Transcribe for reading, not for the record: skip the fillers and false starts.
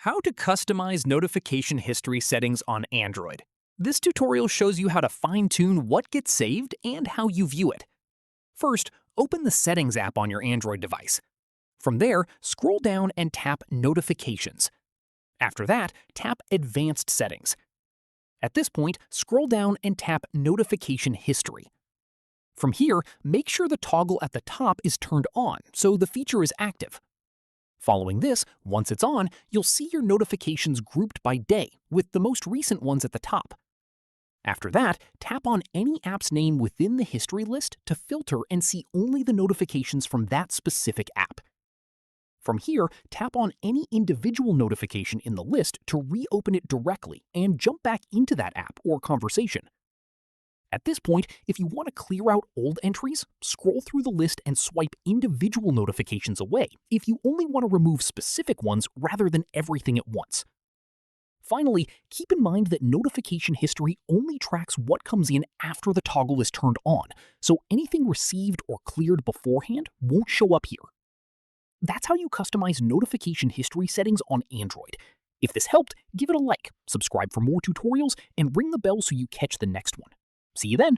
How to customize notification history settings on Android. This tutorial shows you how to fine-tune what gets saved and how you view it. First, open the Settings app on your Android device. From there, scroll down and tap Notifications. After that, tap Advanced Settings. At this point, scroll down and tap Notification History. From here, make sure the toggle at the top is turned on so the feature is active. Following this, once it's on, you'll see your notifications grouped by day, with the most recent ones at the top. After that, tap on any app's name within the history list to filter and see only the notifications from that specific app. From here, tap on any individual notification in the list to reopen it directly and jump back into that app or conversation. At this point, if you want to clear out old entries, scroll through the list and swipe individual notifications away if you only want to remove specific ones rather than everything at once. Finally, keep in mind that notification history only tracks what comes in after the toggle is turned on, so anything received or cleared beforehand won't show up here. That's how you customize notification history settings on Android. If this helped, give it a like, subscribe for more tutorials, and ring the bell so you catch the next one. See you then!